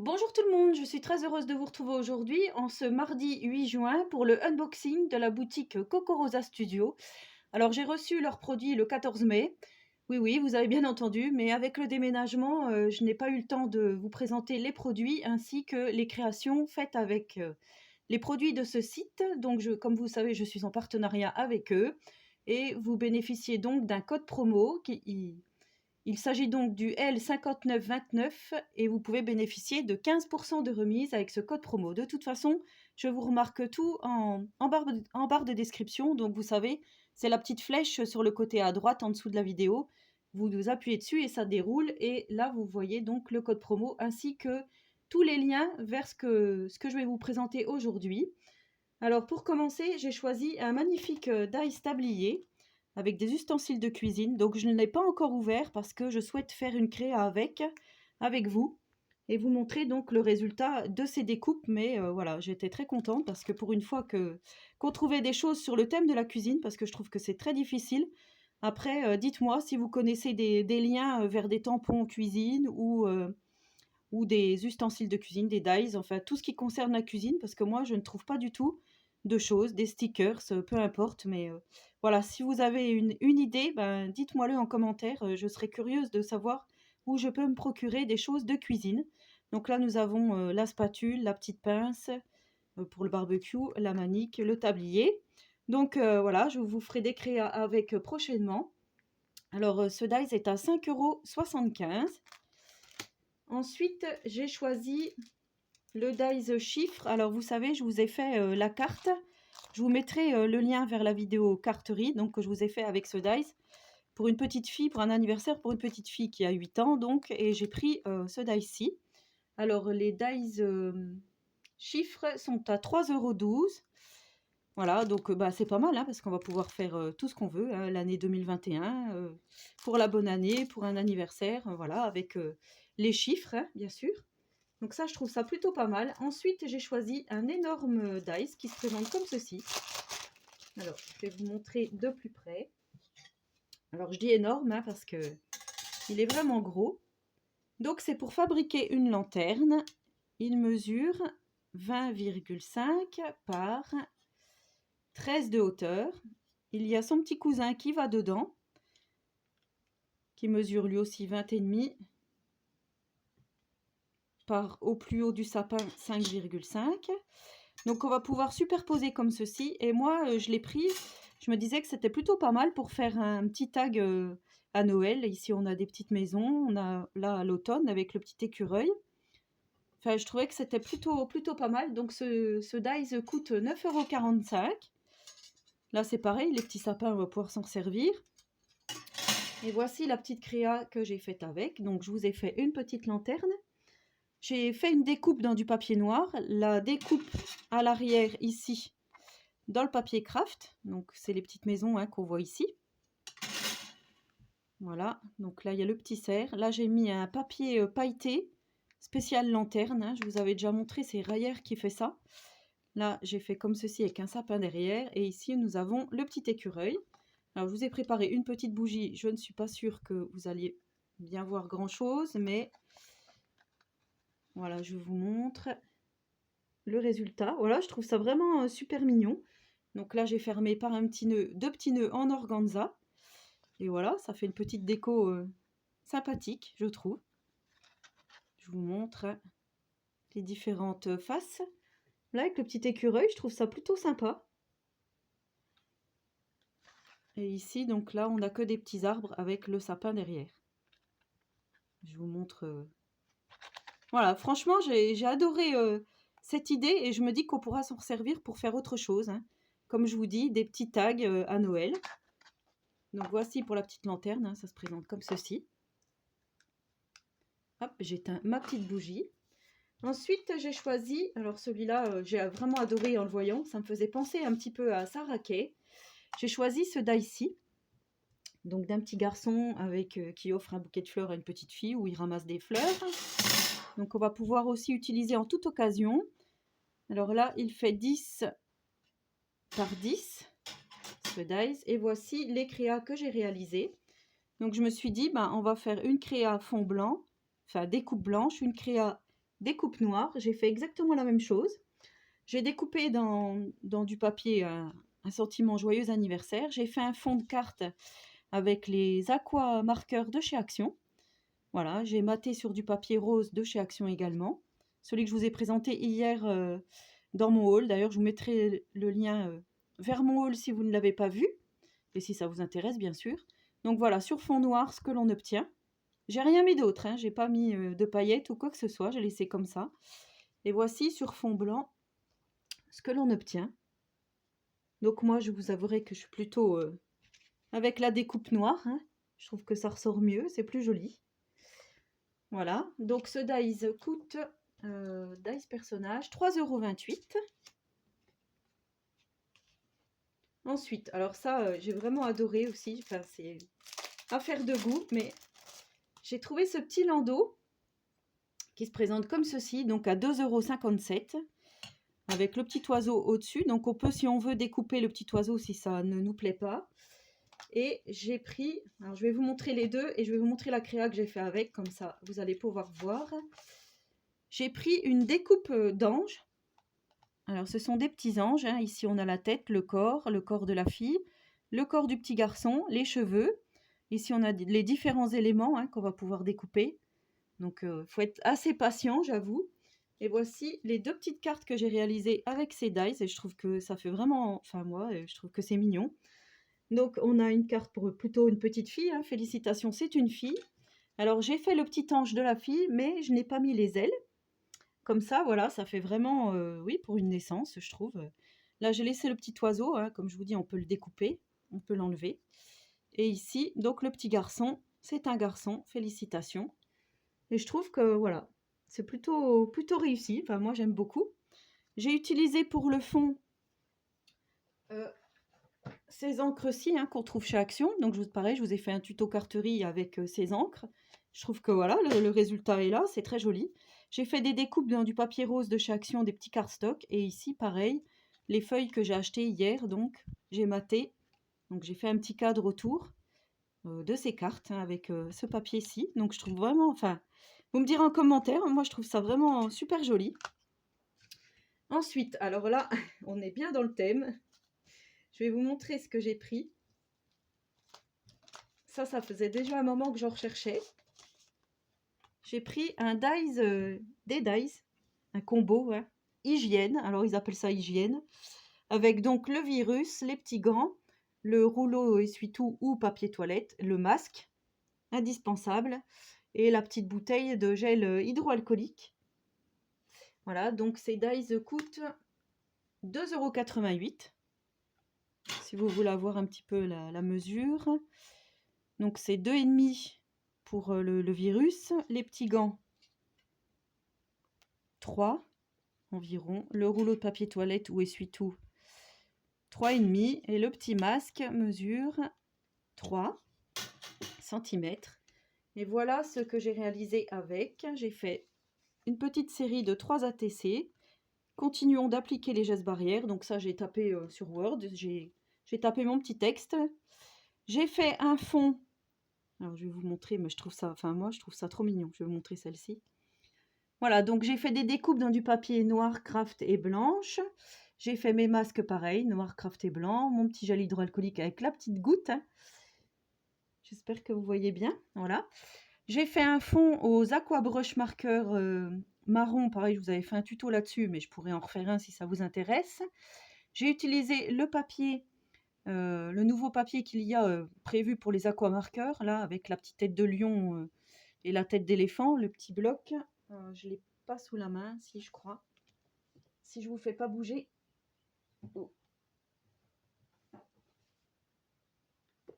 Bonjour tout le monde, je suis très heureuse de vous retrouver aujourd'hui en ce mardi 8 juin pour le unboxing de la boutique Coco Rosa Studio. Alors j'ai reçu leurs produits le 14 mai. Oui, oui, vous avez bien entendu, mais avec le déménagement, je n'ai pas eu le temps de vous présenter les produits ainsi que les créations faites avec les produits de ce site. Donc comme vous savez, je suis en partenariat avec eux et vous bénéficiez donc d'un code promo il s'agit donc du L5929 et vous pouvez bénéficier de 15% de remise avec ce code promo. De toute façon, je vous remarque tout en barre de description. Donc vous savez, c'est la petite flèche sur le côté à droite en dessous de la vidéo. Vous appuyez dessus et ça déroule. Et là, vous voyez donc le code promo ainsi que tous les liens vers ce que je vais vous présenter aujourd'hui. Alors pour commencer, j'ai choisi un magnifique dice tablier avec des ustensiles de cuisine. Donc je ne l'ai pas encore ouvert parce que je souhaite faire une créa avec vous et vous montrer donc le résultat de ces découpes. Mais voilà, j'étais très contente parce que pour une fois qu'on trouvait des choses sur le thème de la cuisine, parce que je trouve que c'est très difficile. Après, dites-moi si vous connaissez des liens vers des tampons cuisine ou des ustensiles de cuisine, des dies, enfin tout ce qui concerne la cuisine, parce que moi je ne trouve pas du tout de choses, des stickers, peu importe, mais voilà, si vous avez une idée, ben, dites-moi-le en commentaire, je serais curieuse de savoir où je peux me procurer des choses de cuisine. Donc là, nous avons la spatule, la petite pince pour le barbecue, la manique, le tablier. Donc voilà, je vous ferai des créas avec prochainement. Alors ce dies est à 5,75 €. Ensuite, j'ai choisi le dies chiffre. Alors, vous savez, je vous ai fait la carte. Je vous mettrai le lien vers la vidéo carterie, donc que je vous ai fait avec ce dies. Pour une petite fille, pour un anniversaire pour une petite fille qui a 8 ans, donc, et j'ai pris ce dice-ci. Alors, les dies chiffres sont à 3,12 €. Voilà, donc bah, c'est pas mal, hein, parce qu'on va pouvoir faire tout ce qu'on veut, hein, l'année 2021, pour la bonne année, pour un anniversaire, voilà, avec les chiffres, hein, bien sûr. Donc ça, je trouve ça plutôt pas mal. Ensuite, j'ai choisi un énorme dice qui se présente comme ceci. Alors, je vais vous montrer de plus près. Alors, je dis énorme, hein, parce que il est vraiment gros. Donc, c'est pour fabriquer une lanterne. Il mesure 20,5 par 13 de hauteur. Il y a son petit cousin qui va dedans, qui mesure lui aussi 20,5 par au plus haut du sapin 5,5. Donc on va pouvoir superposer comme ceci. Et moi, je l'ai pris, je me disais que c'était plutôt pas mal pour faire un petit tag à Noël. Ici, on a des petites maisons. On a là à l'automne avec le petit écureuil. Enfin, je trouvais que c'était plutôt pas mal. Donc ce dies coûte 9,45 €. Là, c'est pareil, les petits sapins, on va pouvoir s'en servir. Et voici la petite créa que j'ai faite avec. Donc, je vous ai fait une petite lanterne. J'ai fait une découpe dans du papier noir. La découpe à l'arrière, ici, dans le papier craft. Donc, c'est les petites maisons, hein, qu'on voit ici. Voilà. Donc là, il y a le petit cerf. Là, j'ai mis un papier pailleté, spécial lanterne, hein. Je vous avais déjà montré, c'est Rayer qui fait ça. Là, j'ai fait comme ceci avec un sapin derrière. Et ici, nous avons le petit écureuil. Alors, je vous ai préparé une petite bougie. Je ne suis pas sûre que vous alliez bien voir grand-chose, mais voilà, je vous montre le résultat. Voilà, je trouve ça vraiment super mignon. Donc là, j'ai fermé par un petit nœud, deux petits nœuds en organza. Et voilà, ça fait une petite déco sympathique, je trouve. Je vous montre les différentes faces. Là, avec le petit écureuil, je trouve ça plutôt sympa. Et ici, donc là, on n'a que des petits arbres avec le sapin derrière. Je vous montre. Voilà, franchement, j'ai adoré cette idée et je me dis qu'on pourra s'en servir pour faire autre chose, hein. Comme je vous dis, des petits tags à Noël. Donc voici pour la petite lanterne, hein, ça se présente comme ceci. Hop, j'éteins ma petite bougie. Ensuite, j'ai choisi, alors celui-là, j'ai vraiment adoré en le voyant, ça me faisait penser un petit peu à Sarah Kay. J'ai choisi ce die-ci, donc d'un petit garçon avec qui offre un bouquet de fleurs à une petite fille où il ramasse des fleurs. Donc on va pouvoir aussi utiliser en toute occasion. Alors là, il fait 10 par 10, ce dice, et voici les créas que j'ai réalisées. Donc je me suis dit, ben, on va faire une créa fond blanc, enfin découpe blanche, une créa découpe noire. J'ai fait exactement la même chose. J'ai découpé dans du papier un sentiment joyeux anniversaire. J'ai fait un fond de carte avec les aqua marqueurs de chez Action. Voilà, j'ai maté sur du papier rose de chez Action également. Celui que je vous ai présenté hier dans mon haul. D'ailleurs, je vous mettrai le lien vers mon haul si vous ne l'avez pas vu. Et si ça vous intéresse, bien sûr. Donc voilà, sur fond noir, ce que l'on obtient. J'ai rien mis d'autre, hein. J'ai pas mis de paillettes ou quoi que ce soit. J'ai laissé comme ça. Et voici sur fond blanc ce que l'on obtient. Donc moi, je vous avouerai que je suis plutôt avec la découpe noire, hein. Je trouve que ça ressort mieux, c'est plus joli. Voilà, donc ce dies coûte, dies personnage, 3,28 €. Ensuite, alors ça, j'ai vraiment adoré aussi, enfin c'est affaire de goût, mais j'ai trouvé ce petit landau qui se présente comme ceci, donc à 2,57 €, avec le petit oiseau au-dessus. Donc on peut, si on veut, découper le petit oiseau si ça ne nous plaît pas. Et j'ai pris, alors je vais vous montrer les deux et je vais vous montrer la créa que j'ai fait avec, comme ça vous allez pouvoir voir. J'ai pris une découpe d'ange. Alors ce sont des petits anges, hein. Ici on a la tête, le corps de la fille, le corps du petit garçon, les cheveux. Ici on a les différents éléments, hein, qu'on va pouvoir découper. Donc faut être assez patient, j'avoue. Et voici les deux petites cartes que j'ai réalisées avec ces dies et je trouve que ça fait vraiment, enfin moi, je trouve que c'est mignon. Donc on a une carte pour plutôt une petite fille, hein. Félicitations, c'est une fille. Alors j'ai fait le petit ange de la fille, mais je n'ai pas mis les ailes. Comme ça, voilà, ça fait vraiment, oui, pour une naissance, je trouve. Là, j'ai laissé le petit oiseau, hein, comme je vous dis, on peut le découper, on peut l'enlever. Et ici, donc le petit garçon, c'est un garçon, félicitations. Et je trouve que, voilà, c'est plutôt réussi. Enfin, moi, j'aime beaucoup. J'ai utilisé pour le fond ces encres-ci, hein, qu'on trouve chez Action. Donc, pareil, je vous ai fait un tuto carterie avec ces encres. Je trouve que voilà, le résultat est là, c'est très joli. J'ai fait des découpes dans du papier rose de chez Action, des petits cardstock. Et ici, pareil, les feuilles que j'ai achetées hier, donc j'ai maté. Donc, j'ai fait un petit cadre autour de ces cartes, hein, avec ce papier-ci. Donc, je trouve vraiment, enfin, vous me direz en commentaire, moi je trouve ça vraiment super joli. Ensuite, alors là, on est bien dans le thème. Je vais vous montrer ce que j'ai pris. Ça faisait déjà un moment que j'en recherchais. J'ai pris un dies, des dies, un combo, hein, hygiène. Alors ils appellent ça hygiène. Avec donc le virus, les petits gants, le rouleau essuie-tout ou papier toilette, le masque, indispensable, et la petite bouteille de gel hydroalcoolique. Voilà, donc ces dies coûtent 2,88 €. Si vous voulez avoir un petit peu la mesure. Donc c'est 2,5 pour le virus. Les petits gants, 3 environ. Le rouleau de papier toilette ou essuie-tout, 3,5. Et le petit masque mesure 3 cm. Et voilà ce que j'ai réalisé avec. J'ai fait une petite série de 3 ATC. Continuons d'appliquer les gestes barrières. Donc ça, j'ai tapé sur Word. J'ai tapé mon petit texte. J'ai fait un fond. Alors, je vais vous montrer, mais je trouve ça, enfin moi, je trouve ça trop mignon. Je vais vous montrer celle-ci. Voilà, donc j'ai fait des découpes dans du papier noir, craft et blanche. J'ai fait mes masques pareil, noir, craft et blanc. Mon petit gel hydroalcoolique avec la petite goutte, hein. J'espère que vous voyez bien. Voilà. J'ai fait un fond aux aqua brush marqueurs marron. Pareil, je vous avais fait un tuto là-dessus, mais je pourrais en refaire un si ça vous intéresse. J'ai utilisé le papier, le nouveau papier qu'il y a prévu pour les aquamarqueurs, là, avec la petite tête de lion et la tête d'éléphant, le petit bloc. Je ne l'ai pas sous la main, si je crois. Si je ne vous fais pas bouger. Oh.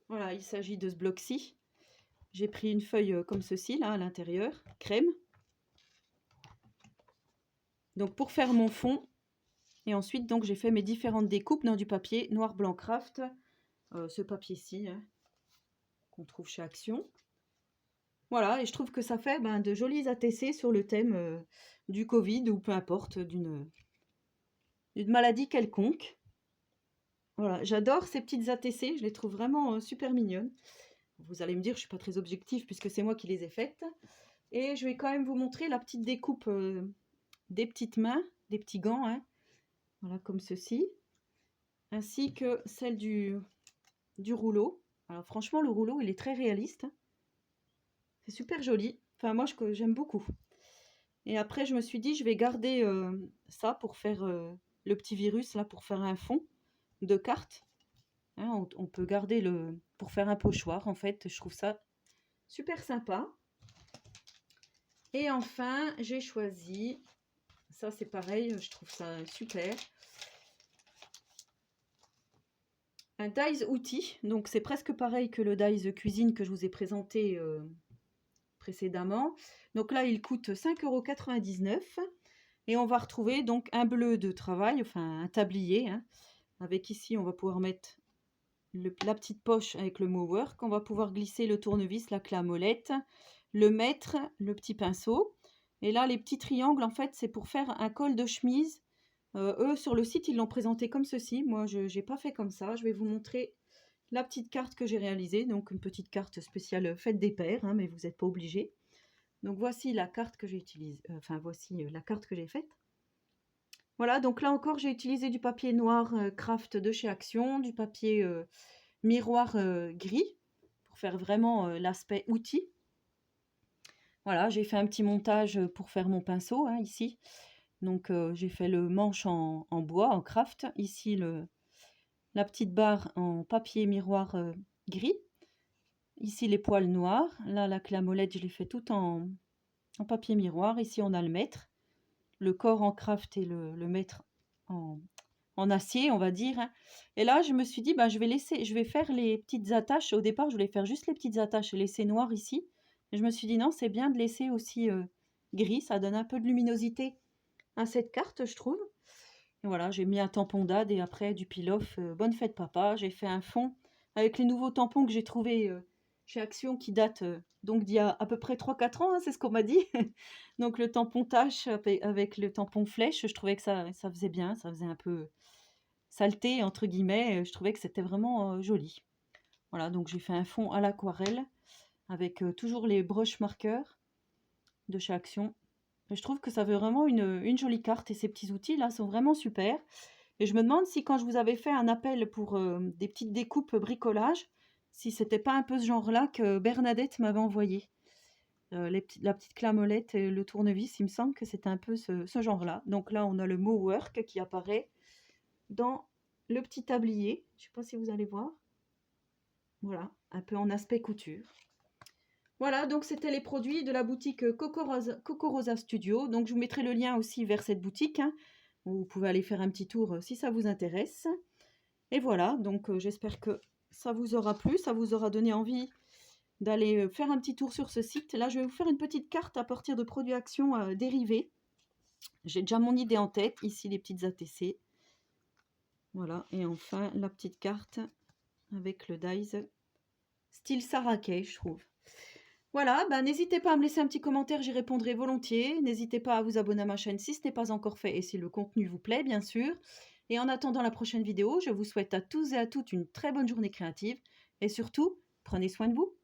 Voilà, il s'agit de ce bloc-ci. J'ai pris une feuille comme ceci, là, à l'intérieur, crème. Donc, pour faire mon fond. Et ensuite, donc, j'ai fait mes différentes découpes dans du papier noir, blanc, craft. Ce papier-ci, hein, qu'on trouve chez Action. Voilà, et je trouve que ça fait de jolis ATC sur le thème du Covid ou peu importe, d'une maladie quelconque. Voilà, j'adore ces petites ATC, je les trouve vraiment super mignonnes. Vous allez me dire, je ne suis pas très objective puisque c'est moi qui les ai faites. Et je vais quand même vous montrer la petite découpe des petites mains, des petits gants, hein. Voilà, comme ceci. Ainsi que celle du rouleau. Alors franchement, le rouleau, il est très réaliste. C'est super joli. Enfin, moi, j'aime beaucoup. Et après, je me suis dit, je vais garder ça pour faire le petit virus, là, pour faire un fond de cartes. Hein, on peut garder pour faire un pochoir, en fait. Je trouve ça super sympa. Et enfin, j'ai choisi, ça c'est pareil, je trouve ça super, un Dies outil. Donc c'est presque pareil que le Dies cuisine que je vous ai présenté précédemment. Donc là, il coûte 5,99 € et on va retrouver donc un bleu de travail, enfin un tablier, hein, avec ici on va pouvoir mettre la petite poche avec le mot work. On va pouvoir glisser le tournevis, la clé à molette, le mètre, le petit pinceau. Et là, les petits triangles, en fait, c'est pour faire un col de chemise. Eux, sur le site, ils l'ont présenté comme ceci. Moi, je n'ai pas fait comme ça. Je vais vous montrer la petite carte que j'ai réalisée. Donc, une petite carte spéciale fête des pères, hein, mais vous n'êtes pas obligé. Donc, voici la carte que j'ai utilisée. Enfin, voici la carte que j'ai faite. Voilà, donc là encore, j'ai utilisé du papier noir craft de chez Action, du papier miroir gris, pour faire vraiment l'aspect outil. Voilà, j'ai fait un petit montage pour faire mon pinceau, hein, ici. Donc, j'ai fait le manche en bois, en craft. Ici, la petite barre en papier miroir gris. Ici, les poils noirs. Là, la clé à molette, je l'ai fait tout en papier miroir. Ici, on a le mètre. Le corps en craft et le mètre en acier, on va dire, hein. Et là, je me suis dit, bah, je vais faire les petites attaches. Au départ, je voulais faire juste les petites attaches et laisser noir ici. Et je me suis dit, non, c'est bien de laisser aussi gris. Ça donne un peu de luminosité à cette carte, je trouve. Et voilà, j'ai mis un tampon d'Ad et après du peel-off. Bonne fête, papa. J'ai fait un fond avec les nouveaux tampons que j'ai trouvés chez Action qui datent donc d'il y a à peu près 3-4 ans, hein, c'est ce qu'on m'a dit. Donc le tampon tache avec le tampon flèche, je trouvais que ça faisait bien, ça faisait un peu saleté, entre guillemets. Je trouvais que c'était vraiment joli. Voilà, donc j'ai fait un fond à l'aquarelle avec toujours les broches marqueurs de chez Action. Et je trouve que ça fait vraiment une jolie carte et ces petits outils là sont vraiment super. Et je me demande si quand je vous avais fait un appel pour des petites découpes bricolage, si c'était pas un peu ce genre-là que Bernadette m'avait envoyé. La petite clé à molette et le tournevis, il me semble que c'était un peu ce genre-là. Donc là, on a le mot work qui apparaît dans le petit tablier. Je ne sais pas si vous allez voir. Voilà, un peu en aspect couture. Voilà, donc c'était les produits de la boutique Coco Rosa Studio. Donc je vous mettrai le lien aussi vers cette boutique, hein. Vous pouvez aller faire un petit tour si ça vous intéresse. Et voilà, donc j'espère que ça vous aura plu, ça vous aura donné envie d'aller faire un petit tour sur ce site. Là, je vais vous faire une petite carte à partir de produits Action dérivés. J'ai déjà mon idée en tête. Ici, les petites ATC. Voilà, et enfin, la petite carte avec le dies style Saraké, je trouve. Voilà, bah, n'hésitez pas à me laisser un petit commentaire, j'y répondrai volontiers. N'hésitez pas à vous abonner à ma chaîne si ce n'est pas encore fait et si le contenu vous plaît, bien sûr. Et en attendant la prochaine vidéo, je vous souhaite à tous et à toutes une très bonne journée créative. Et surtout, prenez soin de vous.